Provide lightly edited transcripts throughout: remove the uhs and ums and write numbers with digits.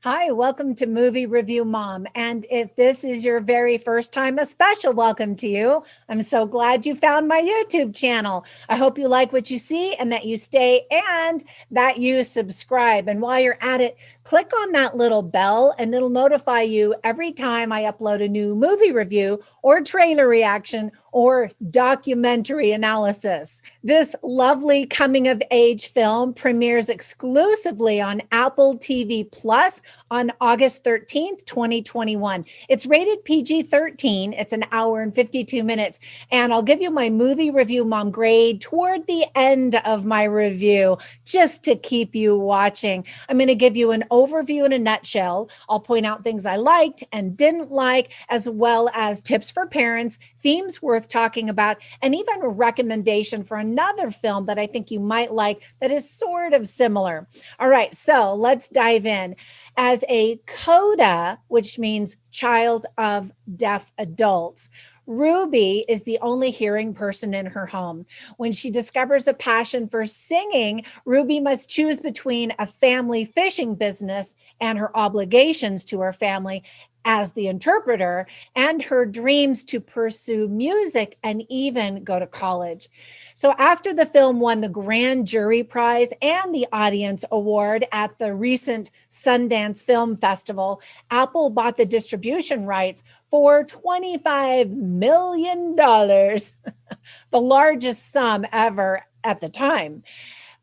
Hi, welcome to Movie Review Mom. And if this is your very first time, a special welcome to you. I'm so glad you found my YouTube channel. I hope you like what you see and that you stay and that you subscribe. And while you're at it, click on that little bell and it'll notify you every time I upload a new movie review or trailer reaction or documentary analysis. This lovely coming of age film premieres exclusively on Apple TV Plus on August 13th, 2021. It's rated PG-13. It's an hour and 52 minutes. And I'll give you my movie review mom grade toward the end of my review, just to keep you watching. I'm going to give you an overview in a nutshell. I'll point out things I liked and didn't like, as well as tips for parents, themes worth talking about, and even a recommendation for another film that I think you might like that is sort of similar. All right, so let's dive in. As a CODA, which means child of deaf adults, Ruby is the only hearing person in her home. When she discovers a passion for singing, Ruby must choose between a family fishing business and her obligations to her family as the interpreter and her dreams to pursue music and even go to college. So after the film won the Grand Jury Prize and the Audience Award at the recent Sundance Film Festival, Apple bought the distribution rights for $25 million, the largest sum ever at the time.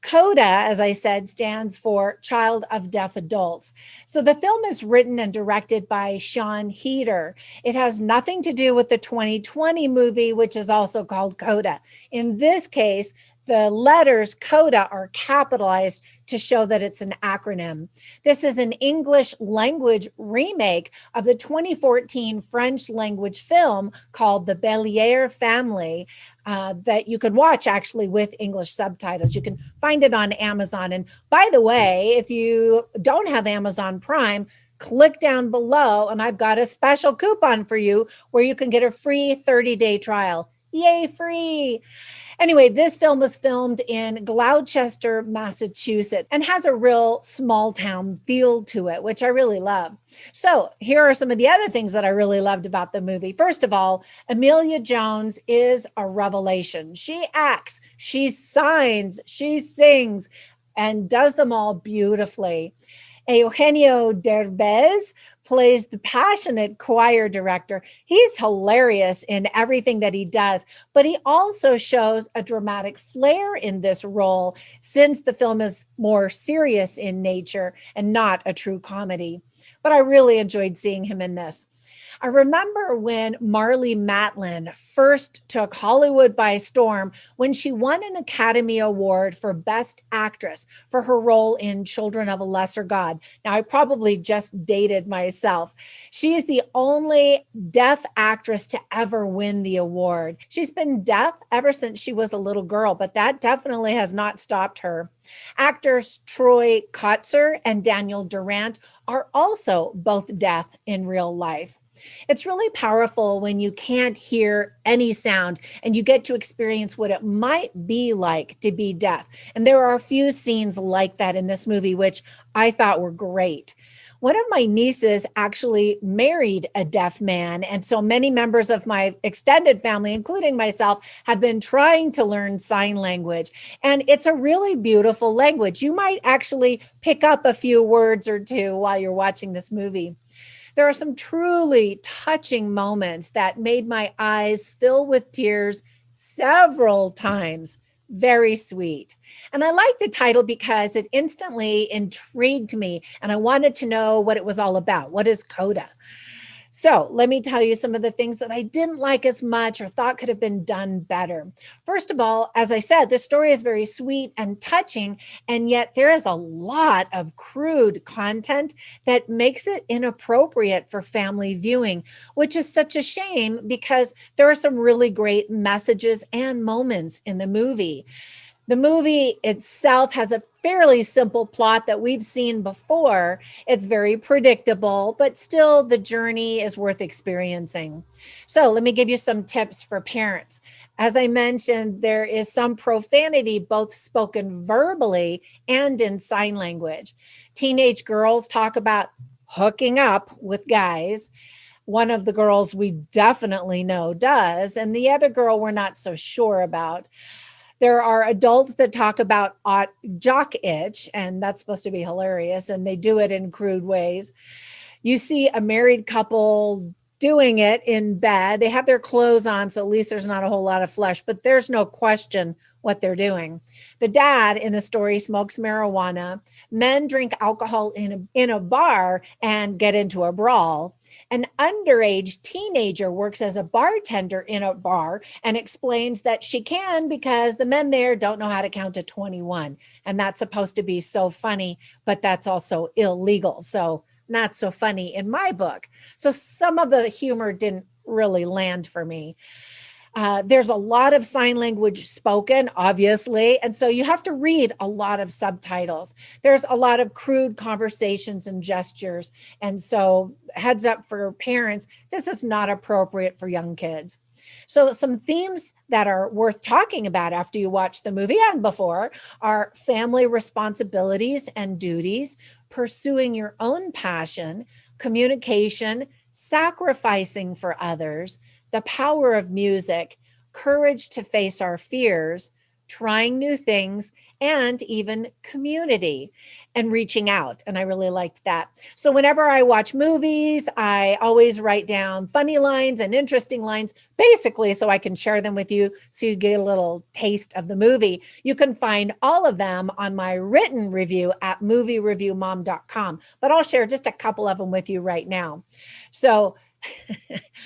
CODA, as I said, stands for Child of Deaf Adults. So the film is written and directed by 𝗠cie𝗃𝗶𝗲. It has nothing to do with the 2020 movie, which is also called CODA. In this case, the letters CODA are capitalized to show that it's an acronym. This is an English language remake of the 2014 French language film called The 𝗿𝗲𝗃𝗶𝗲 Family, that you can watch actually with English subtitles. You can find it on Amazon. And by the way, if you don't have Amazon Prime, click down below and I've got a special coupon for you where you can get a free 30-day trial. Yay, free. Anyway, this film was filmed in Gloucester, Massachusetts, and has a real small town feel to it, which I really love. So here are some of the other things that I really loved about the movie. First of all, Emilia Jones is a revelation. She acts, she signs, she sings, and does them all beautifully. 𝗖𝗢𝗃𝗗𝗄𝗏 plays the passionate choir director. He's hilarious in everything that he does, but he also shows a dramatic flair in this role since the film is more serious in nature and not a true comedy. But I really enjoyed seeing him in this. I remember when Marlee Matlin first took Hollywood by storm when she won an Academy Award for Best Actress for her role in Children of a Lesser God. Now, I probably just dated myself. She is the only deaf actress to ever win the award. She's been deaf ever since she was a little girl, but that definitely has not stopped her. Actors Troy Kotsur and Daniel Durant are also both deaf in real life. It's really powerful when you can't hear any sound and you get to experience what it might be like to be deaf. And there are a few scenes like that in this movie, which I thought were great. One of my nieces actually married a deaf man. And so many members of my extended family, including myself, have been trying to learn sign language. And it's a really beautiful language. You might actually pick up a few words or two while you're watching this movie. There are some truly touching moments that made my eyes fill with tears several times. Very sweet. And I like the title because it instantly intrigued me and I wanted to know what it was all about. What is CODA? So let me tell you some of the things that I didn't like as much or thought could have been done better. First of all, as I said, the story is very sweet and touching, and yet there is a lot of crude content that makes it inappropriate for family viewing, which is such a shame because there are some really great messages and moments in the movie. The movie itself has a fairly simple plot that we've seen before. It's very predictable, but still the journey is worth experiencing. So let me give you some tips for parents. As I mentioned, there is some profanity both spoken verbally and in sign language. Teenage girls talk about hooking up with guys. One of the girls we definitely know does, and the other girl we're not so sure about. There are adults that talk about jock itch, and that's supposed to be hilarious, and they do it in crude ways. You see a married couple doing it in bed. They have their clothes on, so at least there's not a whole lot of flesh, but there's no question what they're doing. The dad in the story smokes marijuana. Men drink alcohol in a bar and get into a brawl. An underage teenager works as a bartender in a bar and explains that she can because the men there don't know how to count to 21. And that's supposed to be so funny, but that's also illegal. So not so funny in my book. So some of the humor didn't really land for me. There's a lot of sign language spoken, obviously, and so you have to read a lot of subtitles. There's a lot of crude conversations and gestures, and so heads up for parents, this is not appropriate for young kids. So some themes that are worth talking about after you watch the movie and before are family responsibilities and duties, pursuing your own passion, communication, sacrificing for others, the power of music, courage to face our fears, trying new things, and even community and reaching out. And I really liked that. So whenever I watch movies, I always write down funny lines and interesting lines, basically so I can share them with you so you get a little taste of the movie. You can find all of them on my written review at moviereviewmom.com, but I'll share just a couple of them with you right now. So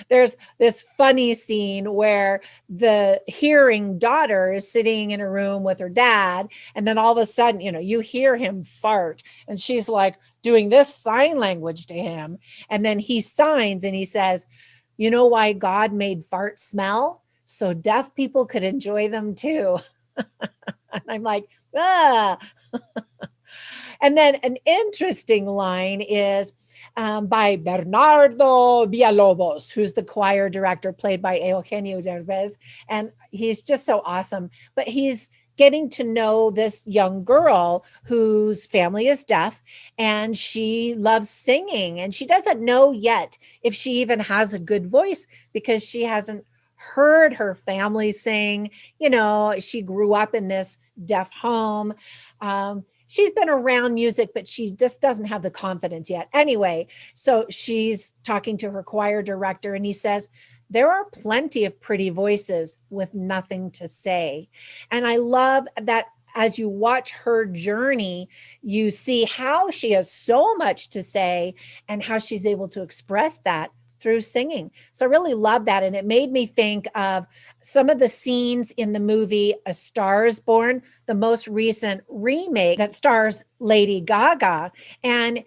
there's this funny scene where the hearing daughter is sitting in a room with her dad, and then all of a sudden, you hear him fart, and she's like doing this sign language to him, and then he signs and he says, "You know why God made farts smell? So deaf people could enjoy them too." And I'm like, ah. And then an interesting line is by Bernardo Villalobos, who's the choir director played by 𝗖𝗢𝗗𝗄𝗏. And he's just so awesome. But he's getting to know this young girl whose family is deaf, and she loves singing. And she doesn't know yet if she even has a good voice because she hasn't heard her family sing. She grew up in this deaf home. She's been around music, but she just doesn't have the confidence yet. Anyway, so she's talking to her choir director, and he says, there are plenty of pretty voices with nothing to say. And I love that as you watch her journey, you see how she has so much to say and how she's able to express that through singing. So I really love that. And it made me think of some of the scenes in the movie A Star is Born, the most recent remake that stars Lady Gaga. And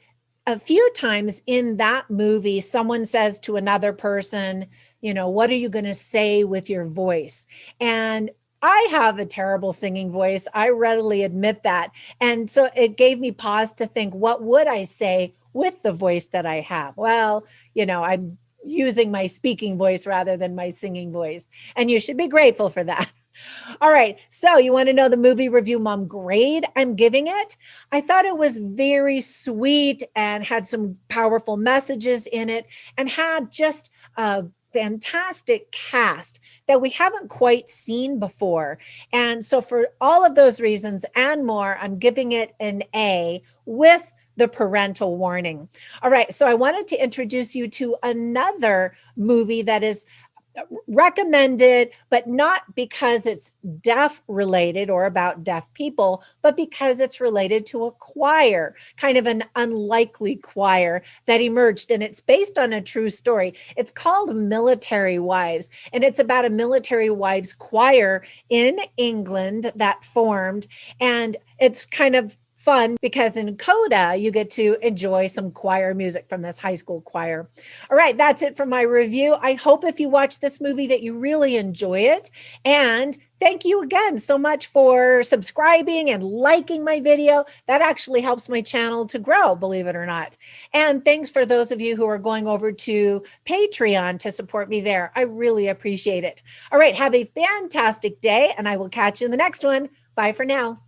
a few times in that movie, someone says to another person, what are you going to say with your voice? And I have a terrible singing voice. I readily admit that. And so it gave me pause to think, what would I say with the voice that I have? Well, I'm using my speaking voice rather than my singing voice. And you should be grateful for that. All right. So you want to know the movie review mom grade I'm giving it? I thought it was very sweet and had some powerful messages in it and had just a fantastic cast that we haven't quite seen before. And so for all of those reasons and more, I'm giving it an A with the parental warning. All right. So I wanted to introduce you to another movie that is recommended, but not because it's deaf related or about deaf people, but because it's related to a choir, kind of an unlikely choir that emerged. And it's based on a true story. It's called Military Wives, and it's about a military wives choir in England that formed. And it's kind of fun because in CODA, you get to enjoy some choir music from this high school choir. All right, that's it for my review. I hope if you watch this movie that you really enjoy it. And thank you again so much for subscribing and liking my video. That actually helps my channel to grow, believe it or not. And thanks for those of you who are going over to Patreon to support me there. I really appreciate it. All right, have a fantastic day, and I will catch you in the next one. Bye for now.